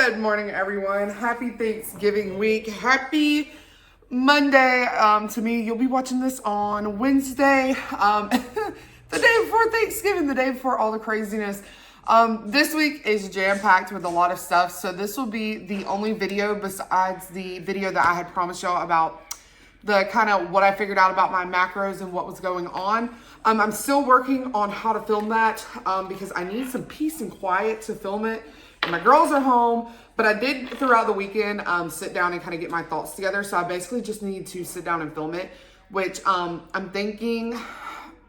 Good morning, everyone. Happy Thanksgiving week. Happy Monday. To me, you'll be watching this on Wednesday, the day before Thanksgiving, the day before all the craziness. This week is jam-packed with a lot of stuff, so this will be the only video besides the video that I had promised y'all about the kind of what I figured out about my macros and what was going on. I'm still working on how to film that because I need some peace and quiet to film it. My girls are home, but I did throughout the weekend sit down and kind of get my thoughts together. So I basically just need to sit down and film it, which I'm thinking,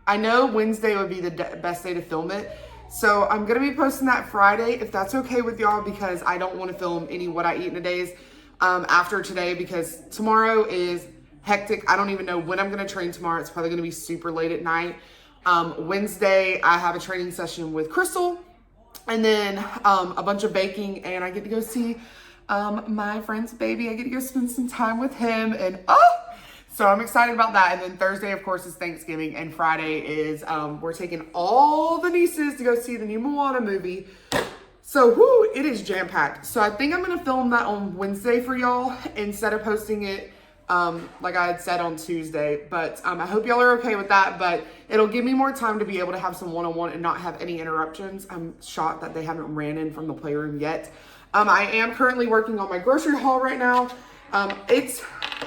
I know Wednesday would be the best day to film it. So I'm going to be posting that Friday, if that's okay with y'all, because I don't want to film any what I eat in a days after today, because tomorrow is hectic. I don't even know when I'm going to train tomorrow. It's probably going to be super late at night. Wednesday, I have a training session with Crystal. And then a bunch of baking, and I get to go see my friend's baby. I get to go spend some time with him, and so I'm excited about that. And then Thursday, of course, is Thanksgiving, and Friday is we're taking all the nieces to go see the new Moana movie. So it is jam-packed. So I think I'm gonna film that on Wednesday for y'all instead of posting it like I had said on Tuesday, but I hope y'all are okay with that. But it'll give me more time to be able to have some one-on-one and not have any interruptions. I'm shocked that they haven't ran in from the playroom yet. I am currently working on my grocery haul right now.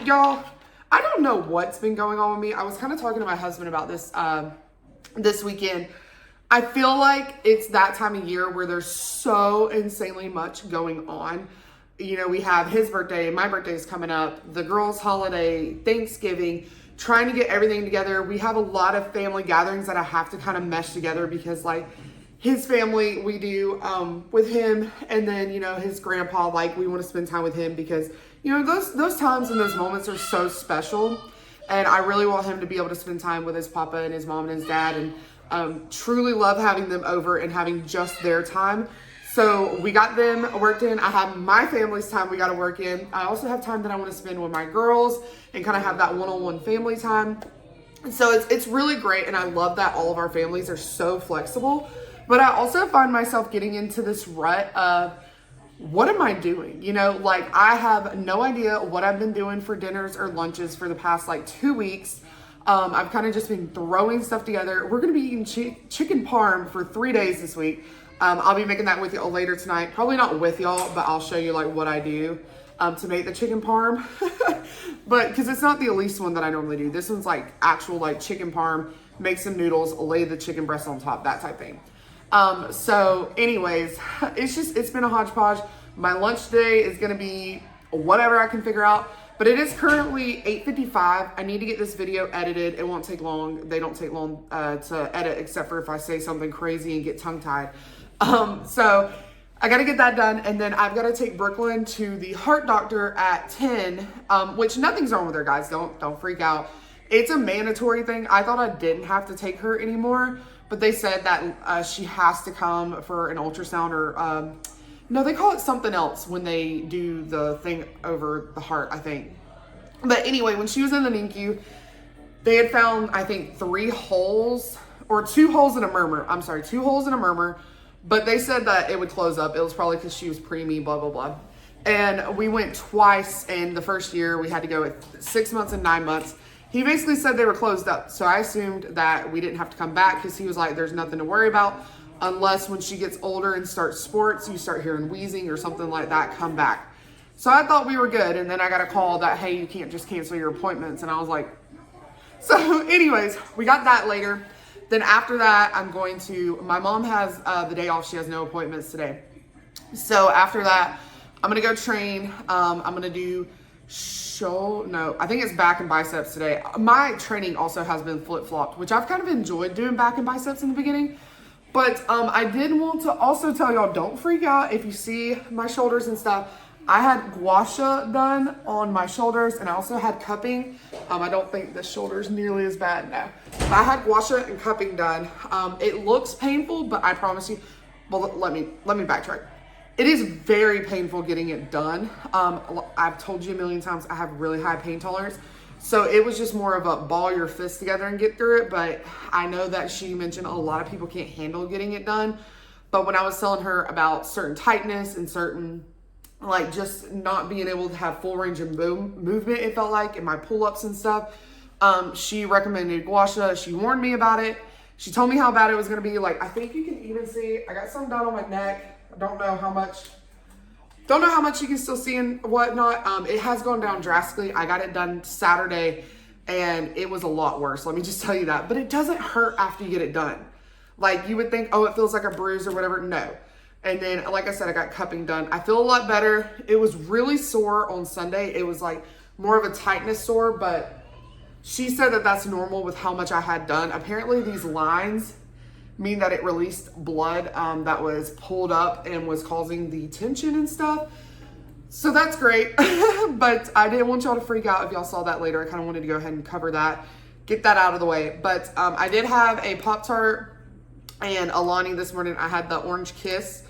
Y'all, I don't know what's been going on with me. I was kind of talking to my husband about this this weekend. I feel like it's that time of year where there's so insanely much going on. You know, we have his birthday, my birthday is coming up, the girls' holiday, Thanksgiving, trying to get everything together. We have a lot of family gatherings that I have to kind of mesh together because, like, his family, we do with him, and then, you know, his grandpa, like, we want to spend time with him because, you know, those times and those moments are so special, and I really want him to be able to spend time with his papa and his mom and his dad, and truly love having them over and having just their time. So we got them worked in. I have my family's time we got to work in. I also have time that I want to spend with my girls and kind of have that one-on-one family time. And so it's really great. And I love that all of our families are so flexible. But I also find myself getting into this rut of, what am I doing? You know, like, I have no idea what I've been doing for dinners or lunches for the past like 2 weeks. I've kind of just been throwing stuff together. We're going to be eating chicken parm for 3 days this week. I'll be making that with y'all later tonight. Probably not with y'all, but I'll show you like what I do to make the chicken parm. But because it's not the Elise one that I normally do. This one's like actual like chicken parm. Make some noodles, lay the chicken breast on top, that type thing. So anyways, it's been a hodgepodge. My lunch today is going to be whatever I can figure out. But it is currently 8:55. I need to get this video edited. It won't take long. They don't take long to edit, except for if I say something crazy and get tongue-tied. So I got to get that done. And then I've got to take Brooklyn to the heart doctor at 10, which nothing's wrong with her, guys. Don't freak out. It's a mandatory thing. I thought I didn't have to take her anymore, but they said that she has to come for an ultrasound or, no, they call it something else when they do the thing over the heart, I think. But anyway, when she was in the NICU, they had found, I think, 3 holes or 2 holes in a murmur. I'm sorry, 2 holes in a murmur. But they said that it would close up. It was probably because she was preemie, blah, blah, blah. And we went twice in the first year. We had to go at 6 months and 9 months. He basically said they were closed up. So I assumed that we didn't have to come back because he was like, there's nothing to worry about. Unless when she gets older and starts sports, you start hearing wheezing or something like that, come back. So I thought we were good. And then I got a call that, hey, you can't just cancel your appointments. And I was like, so anyways, we got that later. Then after that, my mom has the day off. She has no appointments today. So after that, I'm going to go train. I'm going to do I think it's back and biceps today. My training also has been flip-flopped, which I've kind of enjoyed doing back and biceps in the beginning. But I did want to also tell y'all, don't freak out if you see my shoulders and stuff. I had gua sha done on my shoulders, and I also had cupping. I don't think the shoulder's nearly as bad now. But I had gua sha and cupping done. It looks painful, but I promise you, well, let me backtrack. It is very painful getting it done. I've told you a million times, I have really high pain tolerance. So it was just more of a ball your fists together and get through it. But I know that she mentioned a lot of people can't handle getting it done. But when I was telling her about certain tightness and certain like just not being able to have full range of movement, it felt like, in my pull-ups and stuff. She recommended gua sha. She warned me about it. She told me how bad it was going to be. Like, I think you can even see, I got some done on my neck. I don't know how much you can still see and whatnot. It has gone down drastically. I got it done Saturday and it was a lot worse. Let me just tell you that. But it doesn't hurt after you get it done. Like, you would think, oh, it feels like a bruise or whatever. No. And then, like I said, I got cupping done. I feel a lot better. It was really sore on Sunday. It was like more of a tightness sore, but she said that that's normal with how much I had done. Apparently these lines mean that it released blood that was pulled up and was causing the tension and stuff. So that's great. But I didn't want y'all to freak out if y'all saw that later. I kind of wanted to go ahead and cover that, get that out of the way. But I did have a Pop-Tart and Alani this morning. I had the Orange Kiss.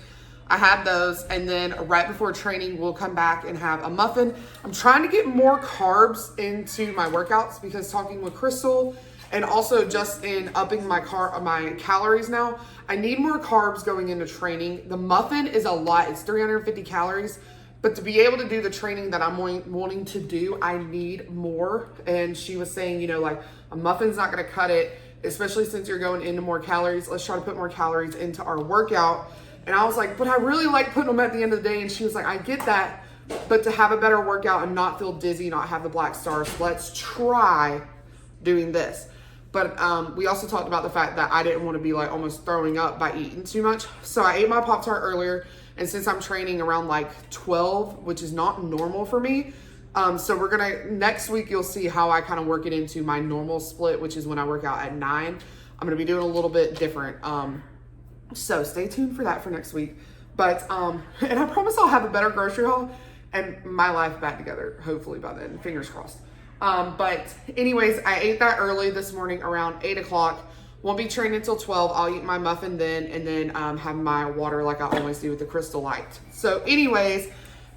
I had those, and then right before training, we'll come back and have a muffin. I'm trying to get more carbs into my workouts because talking with Crystal and also just in upping my calories now, I need more carbs going into training. The muffin is a lot. It's 350 calories, but to be able to do the training that I'm wanting to do, I need more. And she was saying, you know, like, a muffin's not going to cut it, especially since you're going into more calories. Let's try to put more calories into our workout. And I was like, but I really like putting them at the end of the day. And she was like, I get that, but to have a better workout and not feel dizzy, not have the black stars, let's try doing this. But we also talked about the fact that I didn't want to be like almost throwing up by eating too much. So I ate my Pop-Tart earlier. And since I'm training around like 12, which is not normal for me, so next week you'll see how I kind of work it into my normal split, which is when I work out at 9. I'm going to be doing a little bit different. So stay tuned for that for next week. But, and I promise I'll have a better grocery haul and my life back together, hopefully by then, fingers crossed. But anyways, I ate that early this morning around 8 o'clock. Won't be training until 12. I'll eat my muffin then, and then have my water like I always do with the Crystal Light. So anyways,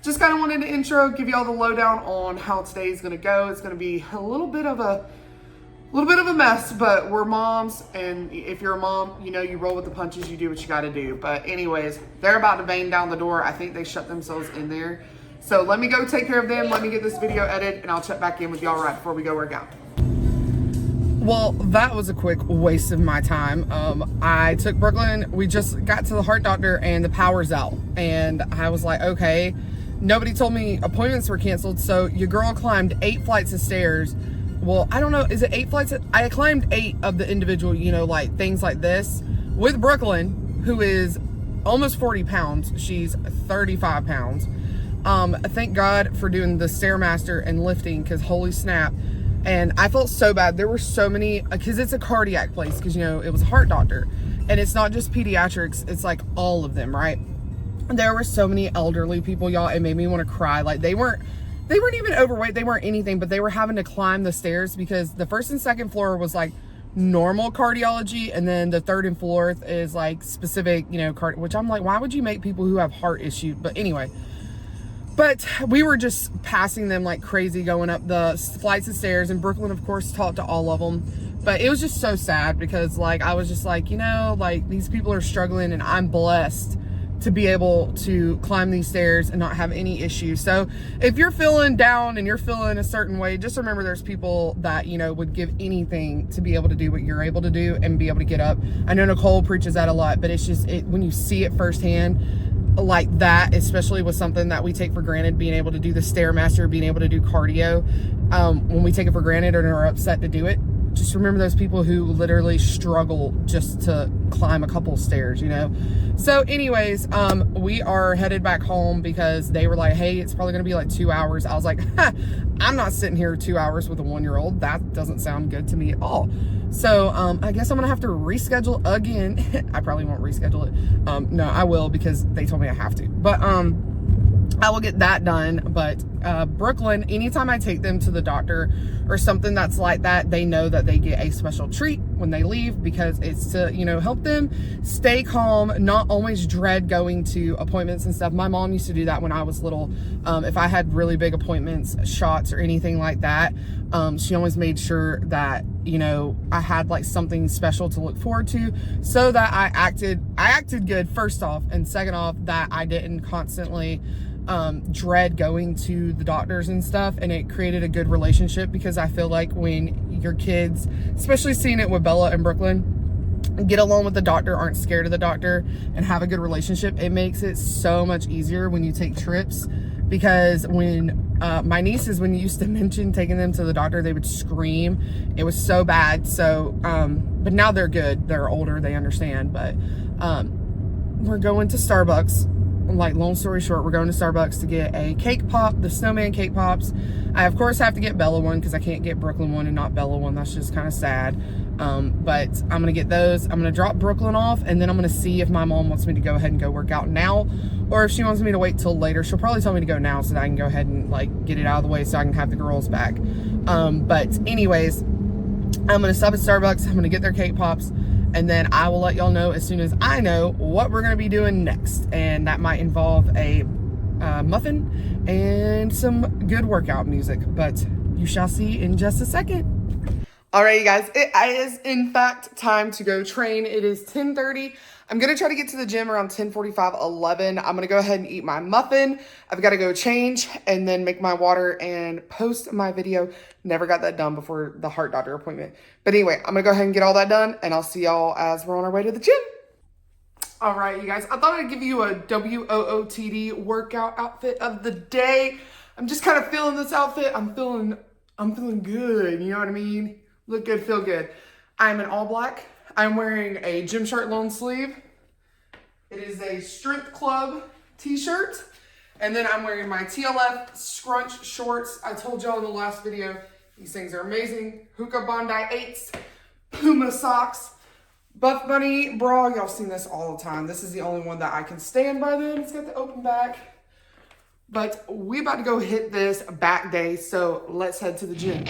just kind of wanted to intro, give you all the lowdown on how today's going to go. It's going to be a little bit of a mess, but we're moms, and if you're a mom, you know, you roll with the punches, you do what you got to do. But anyways, they're about to bang down the door. I think they shut themselves in there. So let me go take care of them. Let me get this video edited, and I'll check back in with y'all right before we go work out. Well, that was a quick waste of my time. I took Brooklyn. We just got to the heart doctor and the power's out. And I was like, okay, nobody told me appointments were canceled. So your girl climbed 8 flights of stairs. Well, I don't know. Is it 8 flights? I climbed 8 of the individual, you know, like things like this with Brooklyn, who is almost 40 pounds. She's 35 pounds. Thank God for doing the Stairmaster and lifting, because holy snap. And I felt so bad. There were so many, because it's a cardiac place, because, you know, it was a heart doctor. And it's not just pediatrics. It's like all of them, right? There were so many elderly people, y'all. It made me want to cry. Like, they weren't even overweight. They weren't anything, but they were having to climb the stairs because the first and second floor was like normal cardiology. And then the third and fourth is like specific, you know, which I'm like, why would you make people who have heart issues? But anyway, but we were just passing them like crazy going up the flights of stairs. And Brooklyn, of course, talked to all of them. But it was just so sad because like, I was just like, you know, like these people are struggling and I'm blessed to be able to climb these stairs and not have any issues. So if you're feeling down and you're feeling a certain way, just remember there's people that, you know, would give anything to be able to do what you're able to do and be able to get up. I know Nicole preaches that a lot, but it's just, when you see it firsthand like that, especially with something that we take for granted, being able to do the Stairmaster, being able to do cardio, when we take it for granted and are upset to do it, just remember those people who literally struggle just to climb a couple stairs, you know? So anyways, we are headed back home because they were like, hey, it's probably gonna be like 2 hours. I was like, I'm not sitting here 2 hours with a 1-year-old. That doesn't sound good to me at all. So I guess I'm gonna have to reschedule again. I probably won't reschedule it. No, I will, because they told me I have to. But I will get that done. But Brooklyn, anytime I take them to the doctor or something that's like that, they know that they get a special treat when they leave, because it's to, you know, help them stay calm, not always dread going to appointments and stuff. My mom used to do that when I was little. If I had really big appointments, shots or anything like that, she always made sure that, you know, I had like something special to look forward to, so that I acted good, first off, and second off, that I didn't constantly dread going to the doctors and stuff, and it created a good relationship, because I feel like when your kids, especially seeing it with Bella and Brooklyn, get along with the doctor, aren't scared of the doctor, and have a good relationship, it makes it so much easier when you take trips. Because when my nieces, when you used to mention taking them to the doctor, they would scream. It was so bad. So but now they're good, they're older, they understand. But we're going to Starbucks. Like, long story short, we're going to Starbucks to get a cake pop, the snowman cake pops. I of course have to get Bella one, because I can't get Brooklyn one and not Bella one. That's just kind of sad. But I'm gonna get those. I'm gonna drop Brooklyn off, and then I'm gonna see if my mom wants me to go ahead and go work out now, or if she wants me to wait till later. She'll probably tell me to go now so that I can go ahead and like get it out of the way so I can have the girls back. But anyways, I'm gonna stop at Starbucks. I'm gonna get their cake pops, and then I will let y'all know as soon as I know what we're gonna be doing next. And that might involve a muffin and some good workout music, but you shall see in just a second. All right, you guys, it is in fact time to go train. It is 10:30. I'm gonna try to get to the gym around 10:45, 11. I'm gonna go ahead and eat my muffin. I've gotta go change and then make my water and post my video. Never got that done before the heart doctor appointment. But anyway, I'm gonna go ahead and get all that done, and I'll see y'all as we're on our way to the gym. All right, you guys, I thought I'd give you a WOOTD workout outfit of the day. I'm just kind of feeling this outfit. I'm feeling good, you know what I mean? Look good, feel good. I'm in all black. I'm wearing a gym shirt long sleeve. It is a Strength Club t-shirt. And then I'm wearing my TLF scrunch shorts. I told y'all in the last video, these things are amazing. Hookah Bondi 8s, Puma socks, Buff Bunny bra. Y'all seen this all the time. This is the only one that I can stand by them. It's got the open back. But we about to go hit this back day, so let's head to the gym.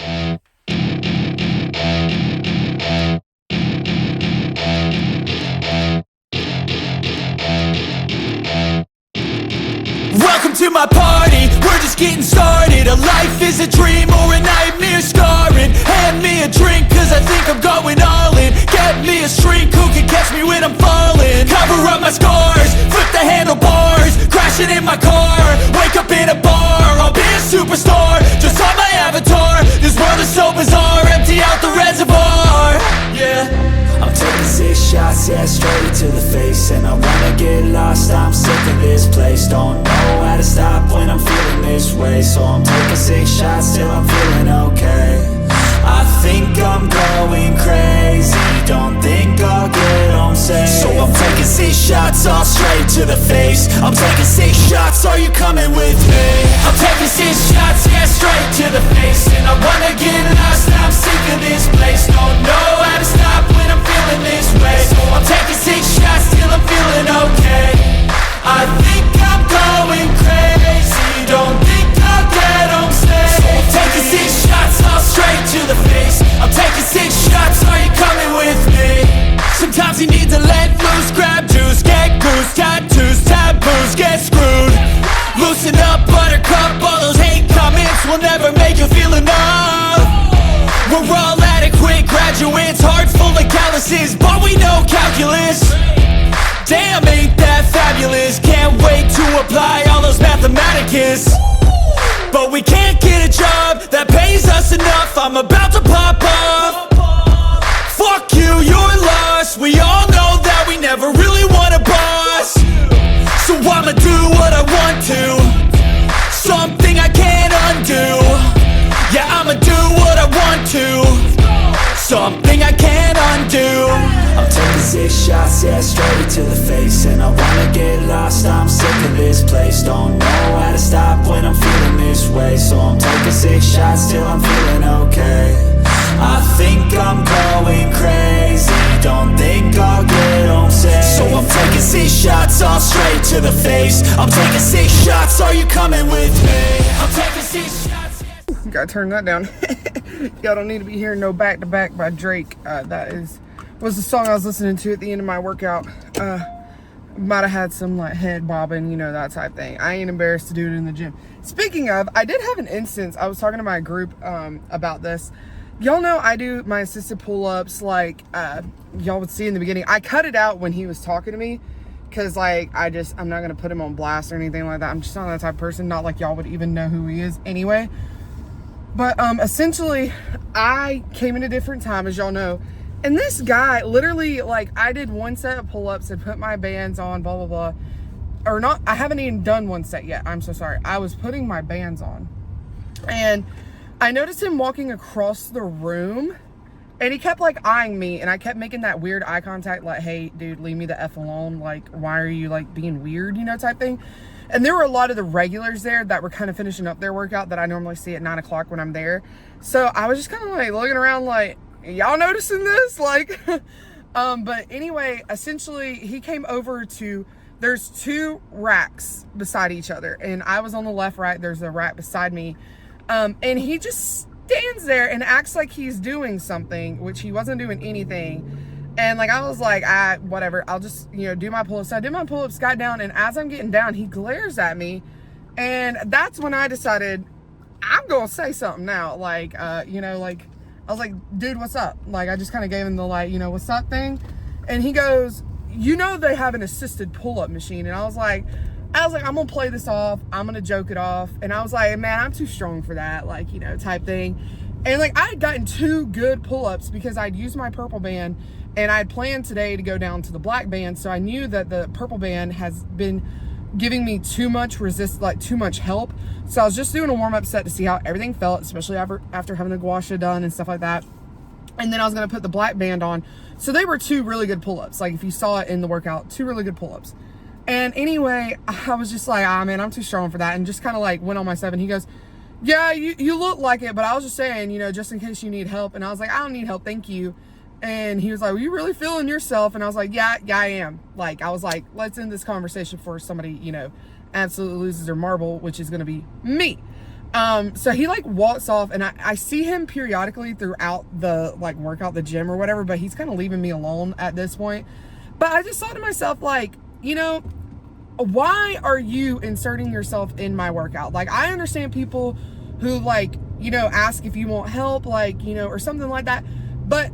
Welcome to my party, we're just getting started. A life is a dream or a nightmare scarring. Hand me a drink cause I think I'm going all in. Get me a shrink who can catch me when I'm falling. Cover up my scars, flip the handlebars. Crashing in my car, wake up in a bar. I'll be a superstar, just on my avatar. This world is so bizarre, empty out the reservoir. Yeah, I'm taking 6 shots, yeah, straight to the face. And I wanna get lost, I'm sick of this place. Don't know how to stop when I'm feeling this way. So I'm taking 6 shots till I'm feeling okay. I think I'm going crazy, don't think I'll get home safe. So I'm taking 6 shots, all straight to the face. I'm taking 6 shots, are you coming with me? I'm taking 6 shots, yeah, straight to the face. And I wanna get lost, I'm sick of this place. Don't know how to stop when I'm feeling this way. So I'm taking 6 shots till I'm feeling okay. I think I'm going crazy, don't think I'll get home safe. So I'm taking 6 shots, all straight to the face. I'm taking 6 shots, are you coming with me? Sometimes you need to let loose, grab juice, get goose, tattoos, taboos, get screwed. Loosen up, buttercup, all those hate comments will never make you feel enough. We're all adequate graduates, hearts full of calluses, but we know calculus. Damn, ain't that fabulous? Can't wait to apply all those mathematicus. But we can't get a job that pays us enough. I'm about to pop up. Fuck you, you're lost. We all know that we never really want a boss. So I'ma do what I want to, something I can't undo. Yeah, I'ma do what I want to, something I can't undo. I'm taking 6 shots, yeah, straight to the face. And I wanna get lost, I'm sick of this place. Don't know how to stop when I'm feeling this way. So I'm taking 6 shots till I'm feeling okay. I think I'm going crazy, don't think I'll get home safe. So I'm taking 6 shots, all straight to the face. I'm taking 6 shots, are you coming with me? I'm taking 6 shots, yeah. Gotta turn that down. Y'all don't need to be hearing no Back to Back by Drake. That was the song I was listening to at the end of my workout. Might have had some like head bobbing, you know, that type thing. I ain't embarrassed to do it in the gym. Speaking of, I did have an instance. I was talking to my group about this. Y'all know I do my assisted pull-ups like y'all would see in the beginning. I cut it out when he was talking to me Because, like, I'm not going to put him on blast or anything like that. I'm just not that type of person. Not like y'all would even know who he is anyway. But, essentially, I came in a different time, as y'all know. And this guy, literally, like, I did one set of pull-ups and put my bands on, blah, blah, blah. Or not, I haven't even done one set yet. I'm so sorry. I was putting my bands on. And I noticed him walking across the room. And he kept, like, eyeing me, and I kept making that weird eye contact, like, hey, dude, leave me the F alone. Like, why are you, like, being weird, you know, type thing. And there were a lot of the regulars there that were kind of finishing up their workout that I normally see at 9 o'clock when I'm there. So I was just kind of, like, looking around like, y'all noticing this? Like, but anyway, essentially, he came over to, there's 2 racks beside each other. And I was on the left, right, there's a rack beside me. And he just stands there and acts like he's doing something, which he wasn't doing anything. And like, I was like, whatever, I'll just, you know, do my pull-ups. So I did my pull-ups, got down, and as I'm getting down, he glares at me. And that's when I decided I'm gonna say something now. Like, you know, like, I was like, dude, what's up? Like, I just kind of gave him the, like, you know, what's up thing. And he goes, you know, they have an assisted pull-up machine. And I was like, I'm gonna play this off. I'm gonna joke it off. And I was like, man, I'm too strong for that. Like, you know, type thing. And like, I had gotten 2 good pull-ups because I'd used my purple band and I had planned today to go down to the black band. So I knew that the purple band has been giving me too much too much help. So I was just doing a warm-up set to see how everything felt, especially after having the gua sha done and stuff like that. And then I was gonna put the black band on. So they were 2 really good pull-ups. Like, if you saw it in the workout, 2 really good pull-ups. And anyway, I was just like, man, I'm too strong for that. And just kind of like went on my 7. He goes, yeah, you look like it, but I was just saying, you know, just in case you need help. And I was like, I don't need help, thank you. And he was like, well, you really feeling yourself? And I was like, yeah, I am. Like, I was like, let's end this conversation before somebody, you know, absolutely loses their marble, which is going to be me. So he like walks off, and I see him periodically throughout the like workout, the gym or whatever, but he's kind of leaving me alone at this point. But I just thought to myself, like, you know, why are you inserting yourself in my workout? Like, I understand people who, like, you know, ask if you want help, like, you know, or something like that. But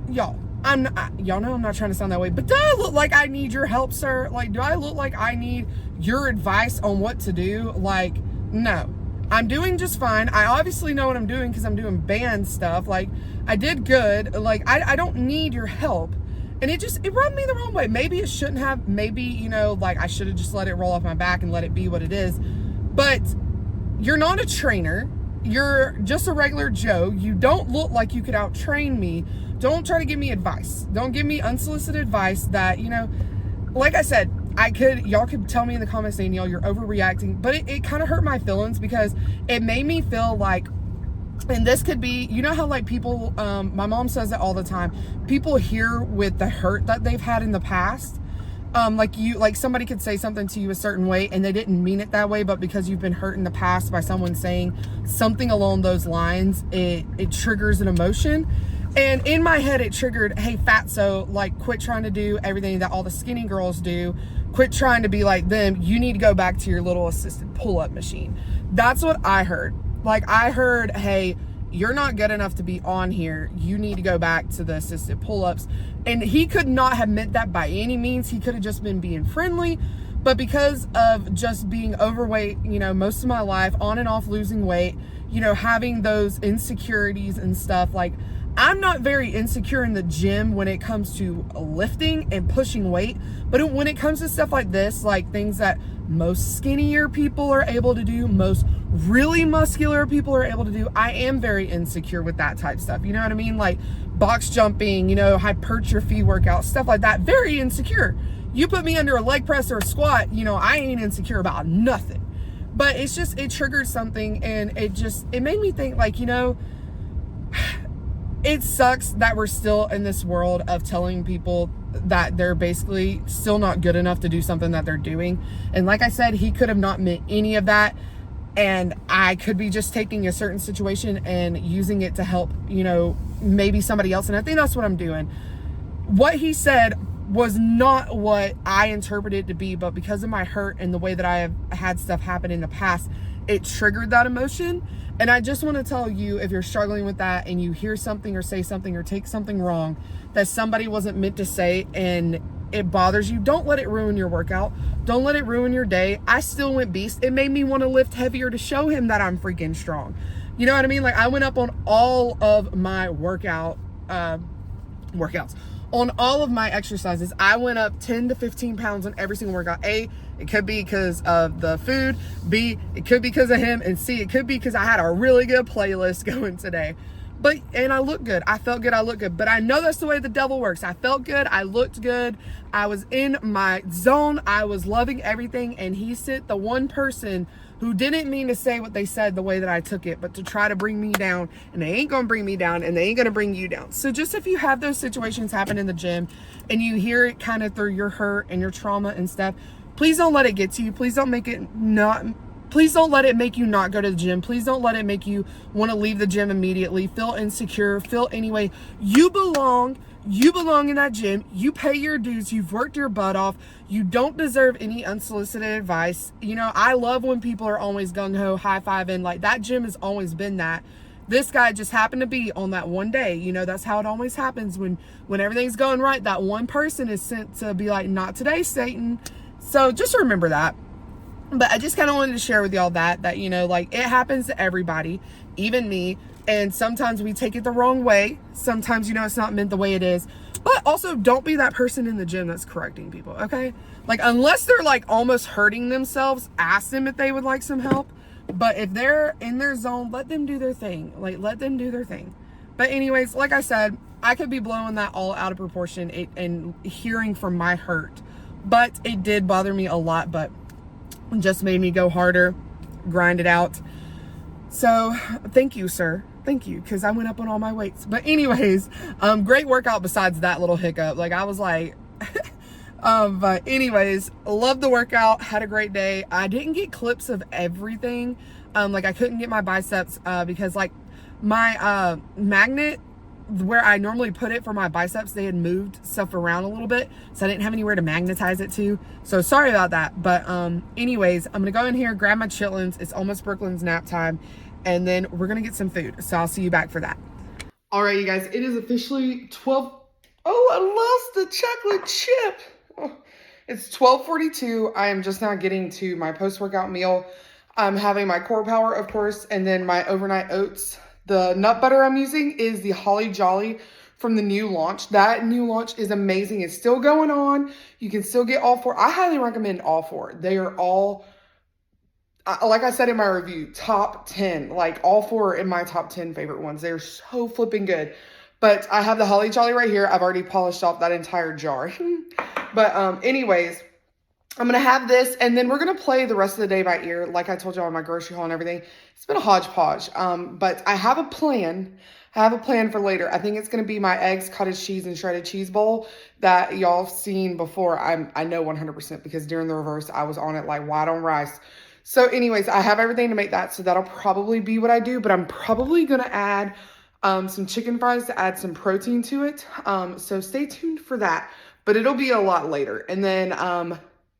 y'all know I'm not trying to sound that way, but do I look like I need your help, sir? Like, do I look like I need your advice on what to do? Like, no, I'm doing just fine. I obviously know what I'm doing because I'm doing band stuff. Like, I did good. Like, I don't need your help. And it rubbed me the wrong way. Maybe it shouldn't have. Maybe, you know, like, I should have just let it roll off my back and let it be what it is. But you're not a trainer. You're just a regular Joe. You don't look like you could out-train me. Don't try to give me advice. Don't give me unsolicited advice that, you know, like I said, y'all could tell me in the comments, Danielle, you're overreacting. But it kind of hurt my feelings because it made me feel like, and this could be, you know how like people, my mom says it all the time, people hear with the hurt that they've had in the past. Like somebody could say something to you a certain way and they didn't mean it that way, but because you've been hurt in the past by someone saying something along those lines, it triggers an emotion. And in my head, it triggered, hey, fatso, like, quit trying to do everything that all the skinny girls do. Quit trying to be like them. You need to go back to your little assisted pull-up machine. That's what I heard. Like, I heard, hey, you're not good enough to be on here. You need to go back to the assisted pull-ups. And he could not have meant that by any means. He could have just been being friendly. But because of just being overweight, you know, most of my life, on and off losing weight, you know, having those insecurities and stuff, like, I'm not very insecure in the gym when it comes to lifting and pushing weight. But when it comes to stuff like this, like things that most skinnier people are able to do, most really muscular people are able to do, I am very insecure with that type of stuff. You know what I mean? Like box jumping, you know, hypertrophy workouts, stuff like that. Very insecure. You put me under a leg press or a squat, you know, I ain't insecure about nothing. But it's just, it triggered something, and it made me think, like, you know, it sucks that we're still in this world of telling people that they're basically still not good enough to do something that they're doing. And like I said, he could have not meant any of that. And I could be just taking a certain situation and using it to help, you know, maybe somebody else. And I think that's what I'm doing. What he said was not what I interpreted it to be, but because of my hurt and the way that I have had stuff happen in the past, it triggered that emotion. And I just want to tell you, if you're struggling with that and you hear something or say something or take something wrong that somebody wasn't meant to say, and it bothers you, don't let it ruin your workout. Don't let it ruin your day. I still went beast. It made me want to lift heavier to show him that I'm freaking strong. You know what I mean? Like, I went up on all of my workouts, on all of my exercises. I went up 10 to 15 pounds on every single workout. A, it could be because of the food. B, it could be because of him. And C, it could be because I had a really good playlist going today. And I look good. I felt good. I looked good. But I know that's the way the devil works. I felt good. I looked good. I was in my zone. I was loving everything. And he sent the one person who didn't mean to say what they said the way that I took it, but to try to bring me down. And they ain't going to bring me down, and they ain't going to bring you down. So just if you have those situations happen in the gym and you hear it kind of through your hurt and your trauma and stuff, please don't let it get to you. Please don't let it make you not go to the gym. Please don't let it make you want to leave the gym immediately, feel insecure, feel anyway. You belong in that gym. You pay your dues. You've worked your butt off. You don't deserve any unsolicited advice. You know, I love when people are always gung-ho, high-fiving. Like, that gym has always been that. This guy just happened to be on that one day. You know, that's how it always happens when everything's going right. That one person is sent to be like, not today, Satan. So just remember that. But I just kind of wanted to share with y'all that, you know, like, it happens to everybody, even me. And sometimes we take it the wrong way. Sometimes, you know, it's not meant the way it is. But also, don't be that person in the gym that's correcting people, okay? Like, unless they're, like, almost hurting themselves, ask them if they would like some help. But if they're in their zone, let them do their thing. Like, let them do their thing. But anyways, like I said, I could be blowing that all out of proportion and hearing from my hurt. But it did bother me a lot, but just made me go harder, grind it out. So thank you, sir. Thank you, because I went up on all my weights. But anyways, great workout besides that little hiccup. Like, I was like, but anyways, loved the workout, had a great day. I didn't get clips of everything. Like, I couldn't get my biceps because, like, my magnet, where I normally put it for my biceps, they had moved stuff around a little bit, so I didn't have anywhere to magnetize it to. So sorry about that. But anyways, I'm gonna go in here, grab my chitlins. It's almost Brooklyn's nap time, and then we're gonna get some food. So I'll see you back for that. All right, you guys, it is officially 12. Oh, I lost the chocolate chip. Oh, it's 12:42. I am just now getting to my post-workout meal. I'm having my core power, of course, and then my overnight oats. The nut butter I'm using is the Holly Jolly from the new launch. That new launch is amazing. It's still going on. You can still get all four. I highly recommend all four. They are all, like I said in my review, top 10. Like, all four are in my top 10 favorite ones. They're so flipping good. But I have the Holly Jolly right here. I've already polished off that entire jar. But anyways, I'm going to have this, and then we're going to play the rest of the day by ear, like I told y'all on my grocery haul and everything. It's been a hodgepodge, but I have a plan. I have a plan for later. I think it's going to be my eggs, cottage cheese, and shredded cheese bowl that y'all have seen before. I know 100% because during the reverse, I was on it like white on rice. So anyways, I have everything to make that, so that'll probably be what I do, but I'm probably going to add some chicken fries to add some protein to it. So stay tuned for that, but it'll be a lot later. And then,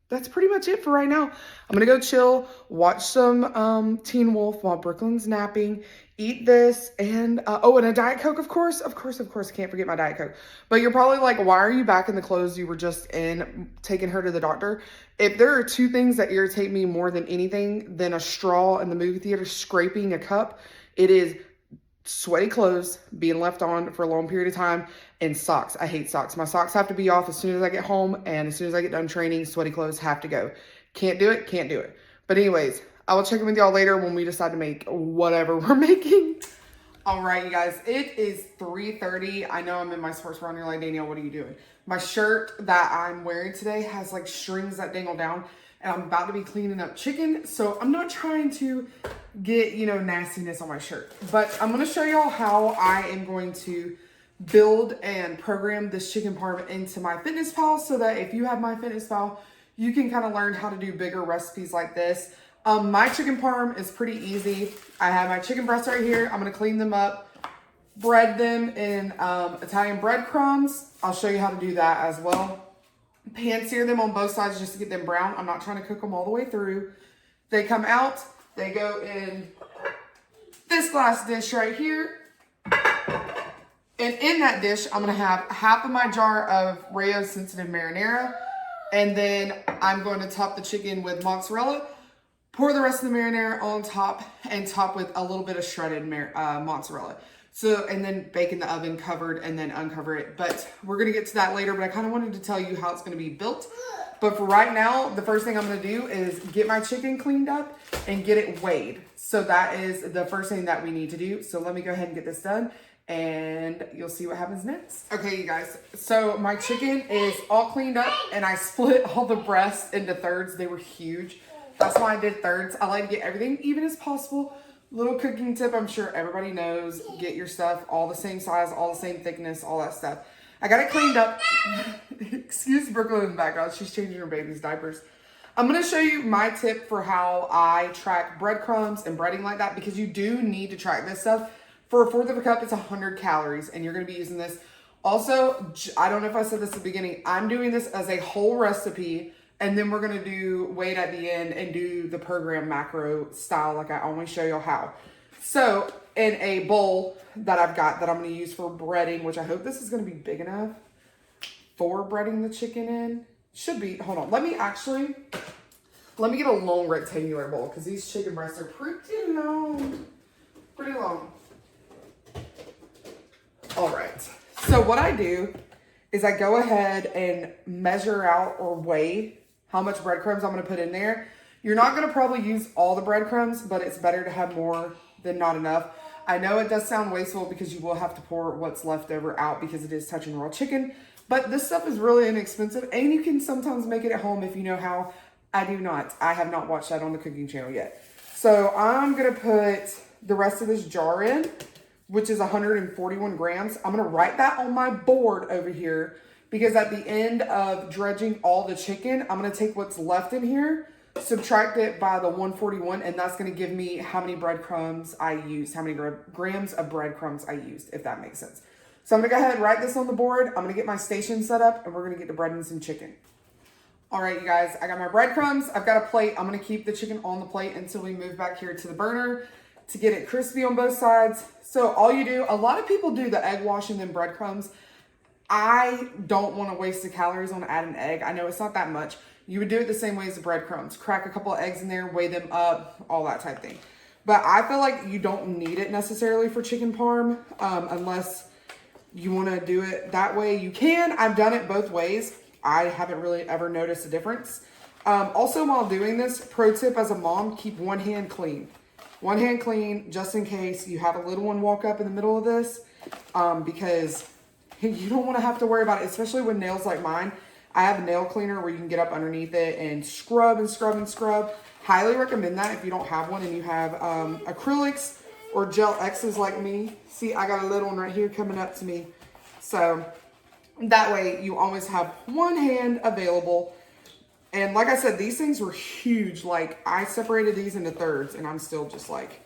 that's pretty much it for right now. I'm gonna go chill, watch some Teen Wolf while Brooklyn's napping, eat this, and and a Diet Coke, of course, can't forget my Diet Coke. But you're probably like, why are you back in the clothes you were just in, taking her to the doctor? If there are two things that irritate me more than anything than a straw in the movie theater scraping a cup, it is sweaty clothes being left on for a long period of time, and socks. I hate socks. My socks have to be off as soon as I get home, and as soon as I get done training, sweaty clothes have to go. Can't do it. But anyways, I will check in with y'all later when we decide to make whatever we're making. All right, you guys, it is 3:30. I know I'm in my sports bra, and you're like, Danielle, what are you doing? My shirt that I'm wearing today has like strings that dangle down, and I'm about to be cleaning up chicken, so I'm not trying to get, you know, nastiness on my shirt. But I'm going to show y'all how I am going to build and program this chicken parm into my FitnessPal, so that if you have my FitnessPal, you can kind of learn how to do bigger recipes like this. My chicken parm is pretty easy. I have my chicken breasts right here. I'm going to clean them up, bread them in Italian breadcrumbs. I'll show you how to do that as well. Pan sear them on both sides just to get them brown. I'm not trying to cook them all the way through. They come out, they go in this glass dish right here. And in that dish, I'm gonna have half of my jar of Rayo sensitive marinara. And then I'm going to top the chicken with mozzarella. Pour the rest of the marinara on top and top with a little bit of shredded mozzarella. So, and then bake in the oven covered and then uncover it. But we're gonna get to that later, but I kind of wanted to tell you how it's gonna be built. But for right now, the first thing I'm gonna do is get my chicken cleaned up and get it weighed. So that is the first thing that we need to do. So let me go ahead and get this done and you'll see what happens next. Okay, you guys, so my chicken is all cleaned up and I split all the breasts into thirds. They were huge. That's why I did thirds. I like to get everything even as possible. Little cooking tip, I'm sure everybody knows, get your stuff all the same size, all the same thickness, all that stuff. I got it cleaned up. Excuse Brooklyn in the background. She's changing her baby's diapers. I'm going to show you my tip for how I track breadcrumbs and breading like that, because you do need to track this stuff. For a fourth of a cup, it's 100 calories, and you're going to be using this. Also, I don't know if I said this at the beginning, I'm doing this as a whole recipe, and then we're going to do weight at the end and do the program macro style like I always show you how. So in a bowl that I've got that I'm going to use for breading, which I hope this is going to be big enough for breading the chicken in. Should be. Hold on. Let me get a long rectangular bowl because these chicken breasts are pretty long. Pretty long. All right. So what I do is I go ahead and measure out or weigh how much breadcrumbs I'm going to put in there. You're not going to probably use all the breadcrumbs, but it's better to have more than not enough. I know it does sound wasteful because you will have to pour what's left over out because it is touching raw chicken, but this stuff is really inexpensive and you can sometimes make it at home if you know how. I do not. I have not watched that on the cooking channel yet. So I'm going to put the rest of this jar in, which is 141 grams. I'm going to write that on my board over here because at the end of dredging all the chicken, I'm going to take what's left in here, subtract it by the 141, and that's going to give me how many breadcrumbs I used, how many grams of breadcrumbs I used, if that makes sense. So I'm going to go ahead and write this on the board. I'm going to get my station set up, and we're going to get to breading some chicken. All right, you guys, I got my breadcrumbs. I've got a plate. I'm going to keep the chicken on the plate until we move back here to the burner to get it crispy on both sides. So all you do, a lot of people do the egg wash and then breadcrumbs. I don't want to waste the calories on adding egg. I know it's not that much. You would do it the same way as the breadcrumbs. Crack a couple of eggs in there, weigh them up, all that type thing. But I feel like you don't need it necessarily for chicken parm unless you want to do it that way. You can. I've done it both ways. I haven't really ever noticed a difference. Also, while doing this, pro tip as a mom, keep one hand clean. One hand clean just in case you have a little one walk up in the middle of this because you don't want to have to worry about it, especially with nails like mine. I have a nail cleaner where you can get up underneath it and scrub and scrub and scrub. Highly recommend that if you don't have one and you have acrylics or gel X's like me. See, I got a little one right here coming up to me. So that way you always have one hand available. And like I said, these things were huge. Like I separated these into thirds and I'm still just like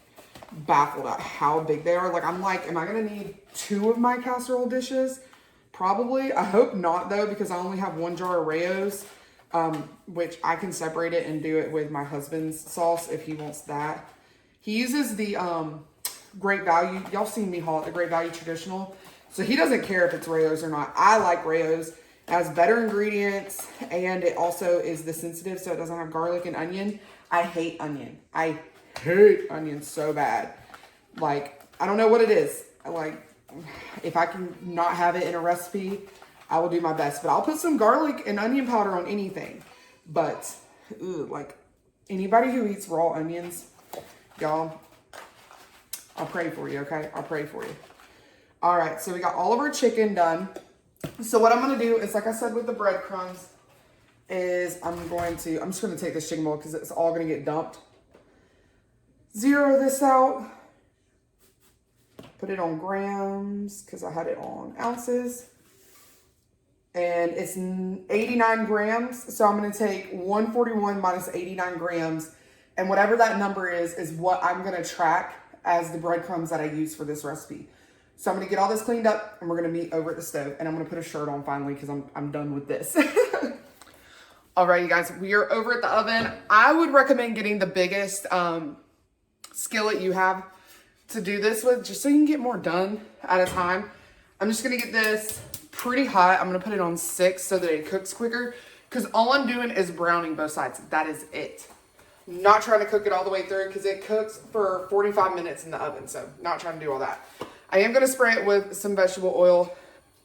baffled at how big they are. Like I'm like, am I going to need 2 of my casserole dishes? Probably. I hope not though, because I only have 1 jar of Rayos, which I can separate it and do it with my husband's sauce if he wants that. He uses the Great Value. Y'all seen me haul it, the Great Value Traditional. So he doesn't care if it's Rayos or not. I like Rayos. It has better ingredients and it also is the sensitive, so it doesn't have garlic and onion. I hate onion. I hate onion so bad. Like, I don't know what it is. Like, if I can not have it in a recipe, I will do my best. But I'll put some garlic and onion powder on anything. But, like, anybody who eats raw onions, y'all, I'll pray for you, okay? I'll pray for you. All right, so we got all of our chicken done. So what I'm going to do is, like I said with the breadcrumbs, is I'm just going to take this chicken bowl because it's all going to get dumped. Zero this out. Put it on grams because I had it on ounces. And it's 89 grams. So I'm going to take 141 minus 89 grams. And whatever that number is what I'm going to track as the breadcrumbs that I use for this recipe. So I'm going to get all this cleaned up and we're going to meet over at the stove. And I'm going to put a shirt on finally because I'm done with this. All right, you guys, we are over at the oven. I would recommend getting the biggest skillet you have to do this with, just so you can get more done at a time. I'm just gonna get this pretty hot. I'm gonna put it on 6 so that it cooks quicker, because all I'm doing is browning both sides. That is it. Not trying to cook it all the way through because it cooks for 45 minutes in the oven, so not trying to do all that. I am gonna spray it with some vegetable oil.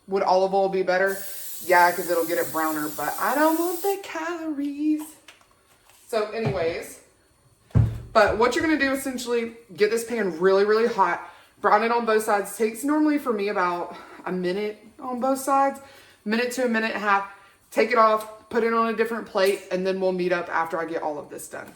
Would olive oil be better? Yeah, because it'll get it browner, but I don't want the calories. So anyways, but what you're gonna do essentially, get this pan really, really hot, brown it on both sides. Takes normally for me about a minute on both sides, minute to a minute and a half. Take it off, put it on a different plate, and then we'll meet up after I get all of this done.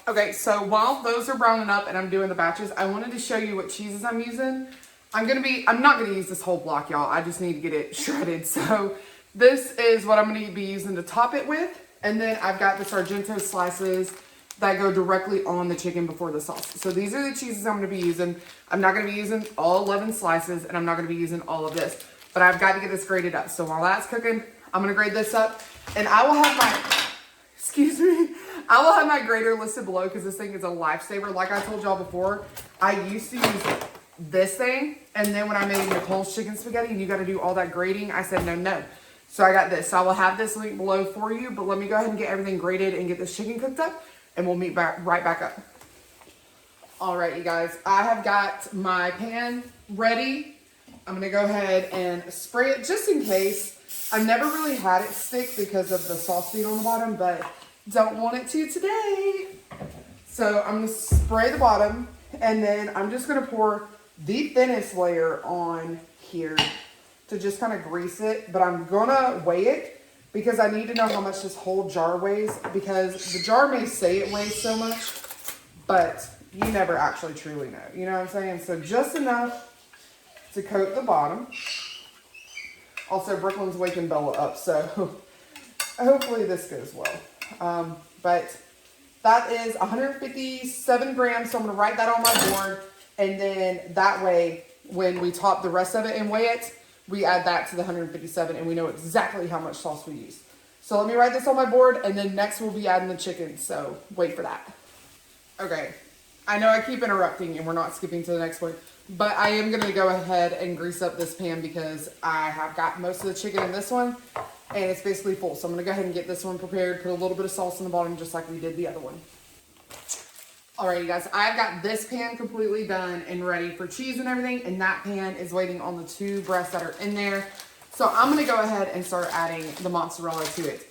Okay, so while those are browning up and I'm doing the batches, I wanted to show you what cheeses I'm using. I'm not gonna use this whole block, y'all. I just need to get it shredded. So this is what I'm gonna be using to top it with. And then I've got the Sargento slices that go directly on the chicken before the sauce. So these are the cheeses I'm gonna be using. I'm not gonna be using all 11 slices, and I'm not gonna be using all of this, but I've got to get this grated up. So while that's cooking, I'm gonna grate this up, and I will have my grater listed below because this thing is a lifesaver. Like I told y'all before, I used to use this thing, and then when I made Nicole's chicken spaghetti and you got to do all that grating, I said no. So I got this. So I will have this link below for you, but let me go ahead and get everything grated and get this chicken cooked up, and we'll meet right back up. All right, you guys, I have got my pan ready. I'm gonna go ahead and spray it just in case. I've never really had it stick because of the sauce bead on the bottom, but don't want it to today. So I'm gonna spray the bottom, and then I'm just gonna pour the thinnest layer on here to just kind of grease it, but I'm gonna weigh it because I need to know how much this whole jar weighs, because the jar may say it weighs so much, but you never actually truly know. You know what I'm saying? So just enough to coat the bottom. Also, Brooklyn's waking Bella up, so hopefully this goes well. But that is 157 grams, so I'm gonna write that on my board, and then that way, when we top the rest of it and weigh it, we add that to the 157, and we know exactly how much sauce we use. So let me write this on my board, and then next we'll be adding the chicken, so wait for that. Okay, I know I keep interrupting, and we're not skipping to the next one, but I am gonna go ahead and grease up this pan because I have got most of the chicken in this one, and it's basically full. So I'm gonna go ahead and get this one prepared, put a little bit of sauce in the bottom just like we did the other one. All right, you guys, I've got this pan completely done and ready for cheese and everything, and that pan is waiting on the 2 breasts that are in there. So I'm gonna go ahead and start adding the mozzarella to it.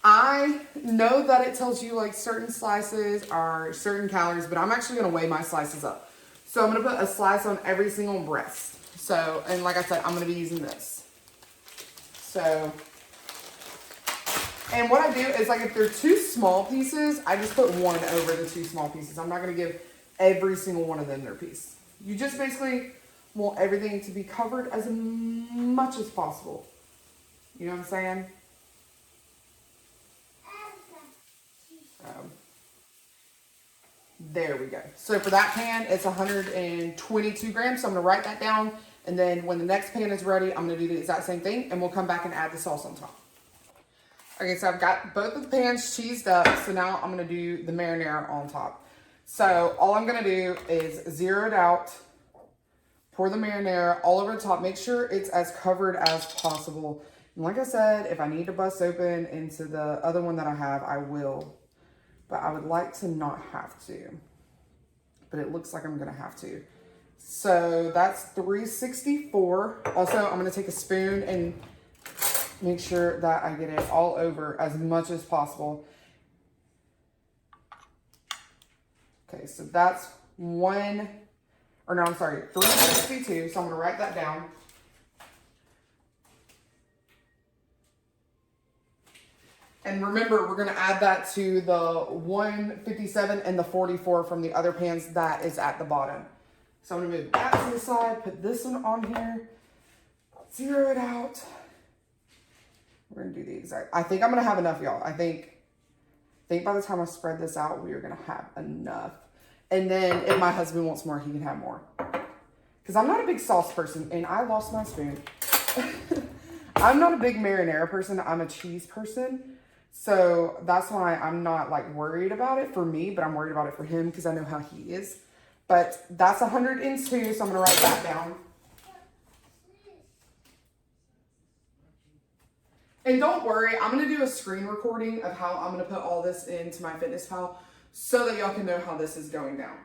I know that it tells you like certain slices are certain calories, but I'm actually gonna weigh my slices up. So I'm gonna put a slice on every single breast. So, and like I said, I'm gonna be using this. So, and what I do is, like, if they're 2 small pieces, I just put 1 over the 2 small pieces. I'm not gonna give every single one of them their piece. You just basically want everything to be covered as much as possible. You know what I'm saying? There we go. So for that pan, it's 122 grams. So I'm gonna write that down. And then when the next pan is ready, I'm gonna do the exact same thing, and we'll come back and add the sauce on top. Okay, so I've got both of the pans cheesed up. So now I'm gonna do the marinara on top. So all I'm gonna do is zero it out, pour the marinara all over the top. Make sure it's as covered as possible. And like I said, if I need to bust open into the other one that I have, I will. But I would like to not have to. But it looks like I'm gonna have to. So that's 364. Also, I'm gonna take a spoon and make sure that I get it all over as much as possible. Okay, so that's 362. So I'm gonna write that down. And remember, we're gonna add that to the 157 and the 44 from the other pans that is at the bottom. So I'm gonna move that to the side, put this one on here, zero it out. We're gonna do the exact, I think I'm gonna have enough, y'all. I think by the time I spread this out, we are gonna have enough. And then if my husband wants more, he can have more. Because I'm not a big sauce person, and I lost my spoon. I'm not a big marinara person, I'm a cheese person. So that's why I'm not like worried about it for me, but I'm worried about it for him because I know how he is. But that's 102, so I'm gonna write that down. And don't worry, I'm gonna do a screen recording of how I'm gonna put all this into my FitnessPal so that y'all can know how this is going down.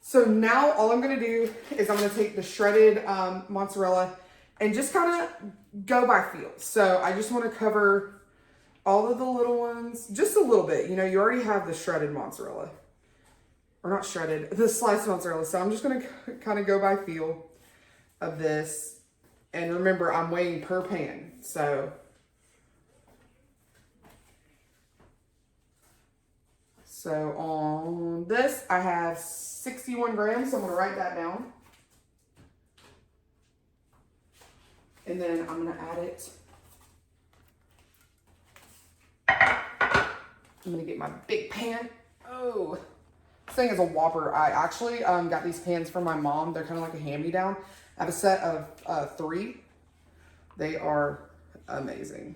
So now all I'm gonna do is I'm gonna take the shredded mozzarella and just kind of go by feel. So I just wanna cover all of the little ones, just a little bit. You know, you already have the shredded mozzarella. Or not shredded, the sliced mozzarella. So I'm just gonna kind of go by feel of this. And remember, I'm weighing per pan, so. So on this, I have 61 grams, so I'm gonna write that down. And then I'm gonna add it. I'm gonna get my big pan. Oh, this thing is a whopper. I actually got these pans from my mom. They're kind of like a hand-me-down. I have a set of 3. They are amazing.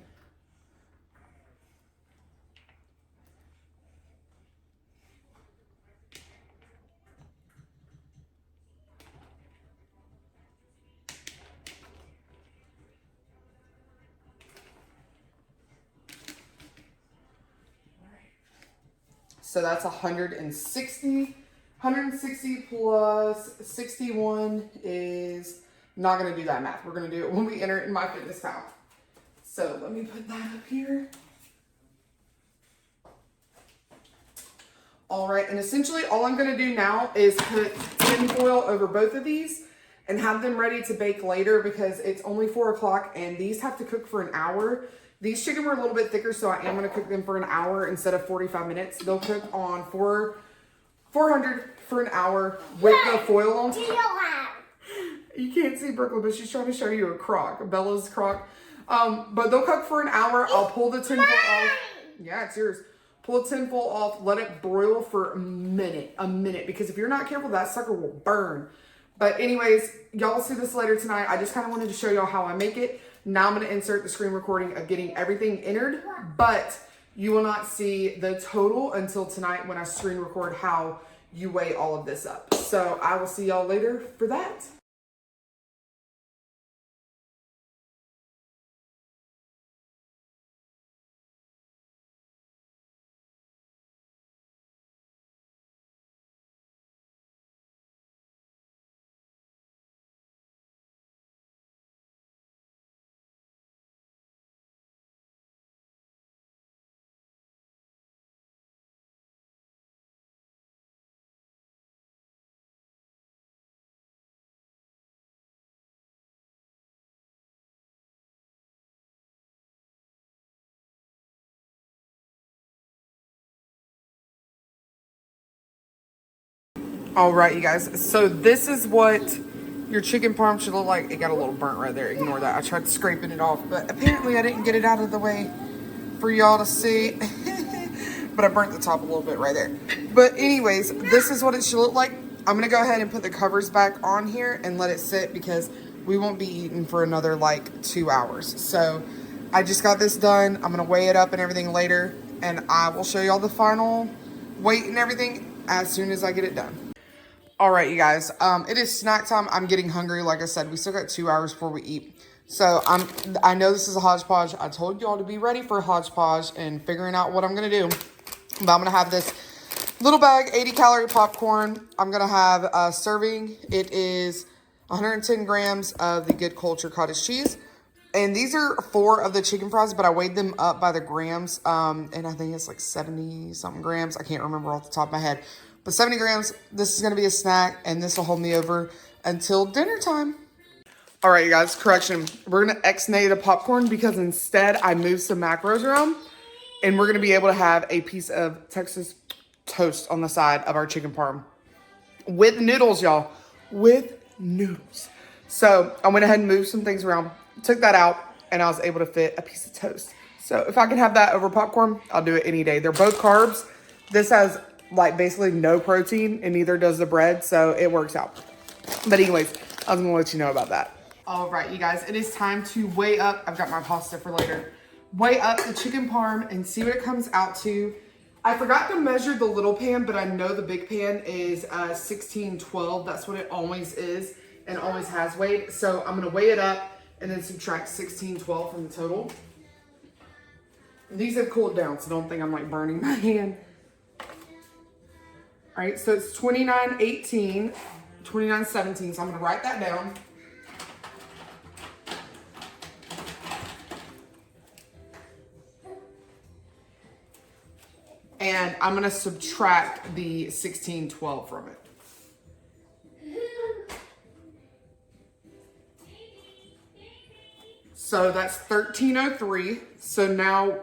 So that's 160. 160 plus 61 is, not gonna do that math. We're gonna do it when we enter it in my FitnessPal. So let me put that up here. All right, and essentially all I'm gonna do now is put tin foil over both of these and have them ready to bake later because it's only 4 o'clock and these have to cook for an hour. These chicken were a little bit thicker, so I am gonna cook them for an hour instead of 45 minutes. They'll cook on 400 for an hour with the foil on top. You can't see Brooklyn, but she's trying to show you a crock, Bella's crock. But they'll cook for an hour. I'll pull the tin foil off. Yeah, it's yours. Pull the tin foil off, let it broil for a minute, because if you're not careful, that sucker will burn. But anyways, y'all will see this later tonight. I just kind of wanted to show y'all how I make it. Now I'm going to insert the screen recording of getting everything entered, but you will not see the total until tonight when I screen record how you weigh all of this up. So I will see y'all later for that. All right, you guys. So this is what your chicken parm should look like. It got a little burnt right there. Ignore that. I tried scraping it off, but apparently I didn't get it out of the way for y'all to see. But I burnt the top a little bit right there. But anyways, this is what it should look like. I'm gonna go ahead and put the covers back on here and let it sit because we won't be eating for another like 2 hours. So I just got this done. I'm gonna weigh it up and everything later, and I will show y'all the final weight and everything as soon as I get it done. All right, you guys, it is snack time. I'm getting hungry. Like I said, we still got 2 hours before we eat. So I know this is a hodgepodge. I told y'all to be ready for a hodgepodge and figuring out what I'm going to do. But I'm going to have this little bag, 80 calorie popcorn. I'm going to have a serving. It is 110 grams of the Good Culture cottage cheese. And these are 4 of the chicken fries, but I weighed them up by the grams. And I think it's like 70 something grams. I can't remember off the top of my head. But 70 grams, this is going to be a snack, and this will hold me over until dinner time. All right, you guys, correction. We're going to ex-nay the popcorn because instead I moved some macros around, and we're going to be able to have a piece of Texas toast on the side of our chicken parm. With noodles, y'all. With noodles. So I went ahead and moved some things around, took that out, and I was able to fit a piece of toast. So if I can have that over popcorn, I'll do it any day. They're both carbs. This has like basically no protein, and neither does the bread, so it works out. But anyways, I was gonna let you know about that. All right, you guys, it is time to weigh up. I've got my pasta for later. Weigh up the chicken parm and see what it comes out to. I forgot to measure the little pan, but I know the big pan is 1612. That's what it always is and always has weighed. So I'm gonna weigh it up and then subtract 1612 from the total. These have cooled down, so don't think I'm like burning my hand. All right, so it's 29.18, 29.17, so I'm gonna write that down. And I'm gonna subtract the 16.12 from it. So that's 13.03. So now,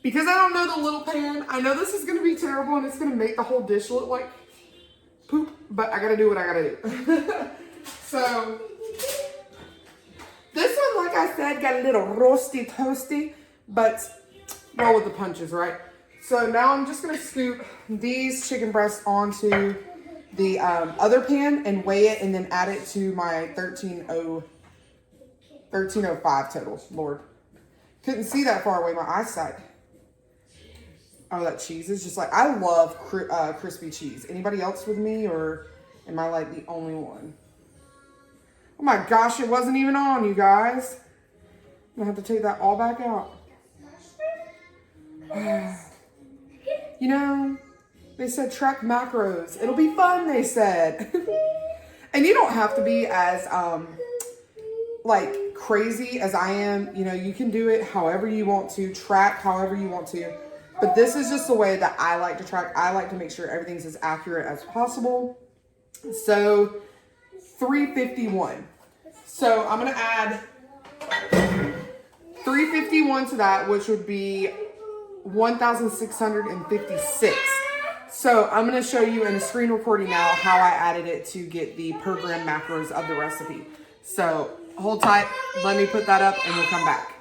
because I don't know the little pan, I know this is gonna be terrible and it's gonna make the whole dish look like poop, but I gotta do what I gotta do. So this one, like I said, got a little roasty toasty, but roll with the punches, right? So now I'm just gonna scoop these chicken breasts onto the other pan and weigh it and then add it to my 13.05 total. Lord, couldn't see that far away, my eyesight. Oh, that cheese is just like, I love crispy cheese. Anybody else with me, or am I like the only one? Oh my gosh, it wasn't even on, you guys. I'm gonna have to take that all back out. You know, they said track macros. It'll be fun, they said. And you don't have to be as like crazy as I am. You know, you can do it however you want to, track however you want to. But this is just the way that I like to track. I like to make sure everything's as accurate as possible. So 351. So I'm gonna add 351 to that, which would be 1,656. So I'm gonna show you in a screen recording now how I added it to get the per gram macros of the recipe. So hold tight, let me put that up and we'll come back.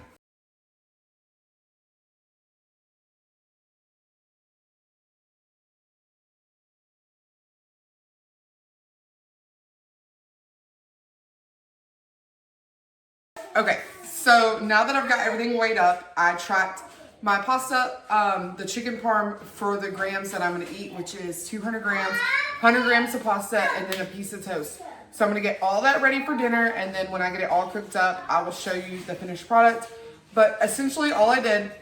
Okay, so now that I've got everything weighed up, I tracked my pasta, the chicken parm for the grams that I'm gonna eat, which is 200 grams, 100 grams of pasta, and then a piece of toast. So I'm gonna get all that ready for dinner, and then when I get it all cooked up, I will show you the finished product. But essentially all I did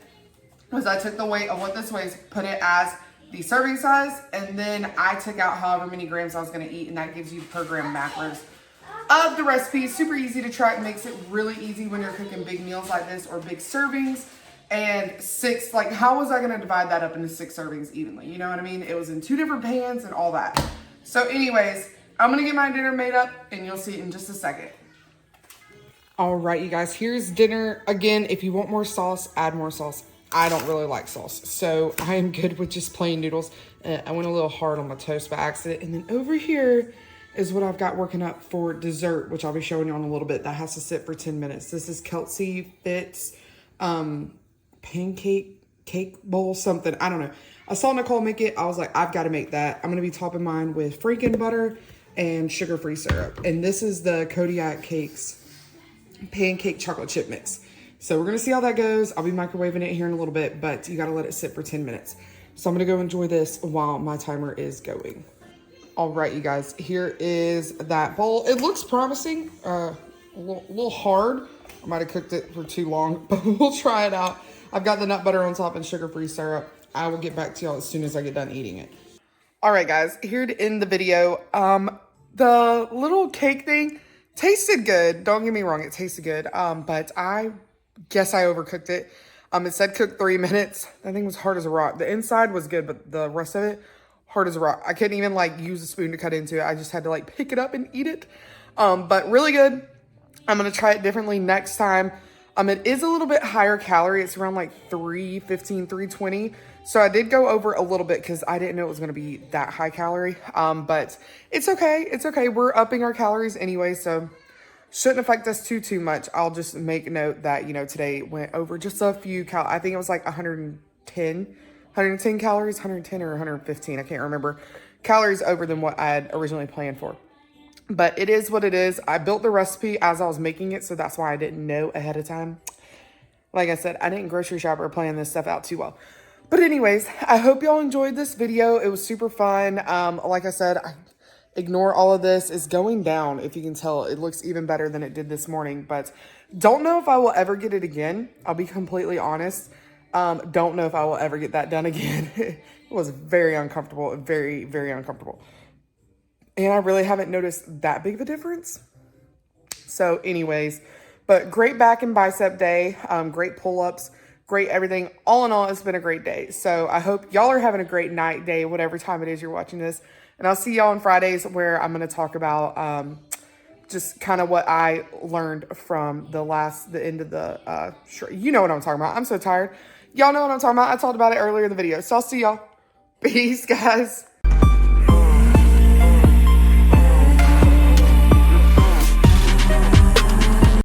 was I took the weight of what this weighs, put it as the serving size, and then I took out however many grams I was gonna eat, and that gives you per gram macros of the recipe. Super easy to track, makes it really easy when you're cooking big meals like this or big servings. And six, like how was I gonna divide that up into 6 servings evenly? You know what I mean? It was in 2 different pans and all that. So anyways, I'm gonna get my dinner made up and you'll see it in just a second. All right, you guys, here's dinner. Again, if you want more sauce, add more sauce. I don't really like sauce, so I am good with just plain noodles. I went a little hard on my toast by accident. And then over here is what I've got working up for dessert, which I'll be showing you in a little bit. That has to sit for 10 minutes. This is Kelsey Fitz pancake cake bowl something. I don't know. I saw Nicole make it. I was like, I've got to make that. I'm going to be topping mine with Franken butter and sugar-free syrup. And this is the Kodiak Cakes pancake chocolate chip mix. So we're going to see how that goes. I'll be microwaving it here in a little bit, but you got to let it sit for 10 minutes. So I'm going to go enjoy this while my timer is going. All right, you guys, here is that bowl. It looks promising, a little hard. I might have cooked it for too long, but we'll try it out. I've got the nut butter on top and sugar-free syrup. I will get back to y'all as soon as I get done eating it. All right, guys, here to end the video. The little cake thing tasted good. Don't get me wrong, it tasted good. But I guess I overcooked it. It said cook 3 minutes. That thing was hard as a rock. The inside was good, but the rest of it, hard as a rock. I couldn't even like use a spoon to cut into it. I just had to like pick it up and eat it. But really good. I'm gonna try it differently next time. It is a little bit higher calorie. It's around like 315, 320. So I did go over a little bit because I didn't know it was gonna be that high calorie. But it's okay. It's okay. We're upping our calories anyway, so shouldn't affect us too much. I'll just make note that, you know, today went over just a few I think it was like 110 calories, 110 or 115. I can't remember. Calories over than what I had originally planned for. But it is what it is. I built the recipe as I was making it, so that's why I didn't know ahead of time. Like I said, I didn't grocery shop or plan this stuff out too well. But anyways, I hope y'all enjoyed this video. It was super fun. Like I said, ignore all of this. It's going down, if you can tell. It looks even better than it did this morning. But don't know if I will ever get it again. I'll be completely honest. Don't know if I will ever get that done again. It was very uncomfortable, very, very uncomfortable. And I really haven't noticed that big of a difference. So anyways, but great back and bicep day, great pull-ups, great everything. All in all, it's been a great day. So I hope y'all are having a great night, day, whatever time it is you're watching this. And I'll see y'all on Fridays where I'm going to talk about just kind of what I learned from the end of the, you know what I'm talking about. I'm so tired. Y'all know what I'm talking about. I talked about it earlier in the video. So I'll see y'all. Peace, guys.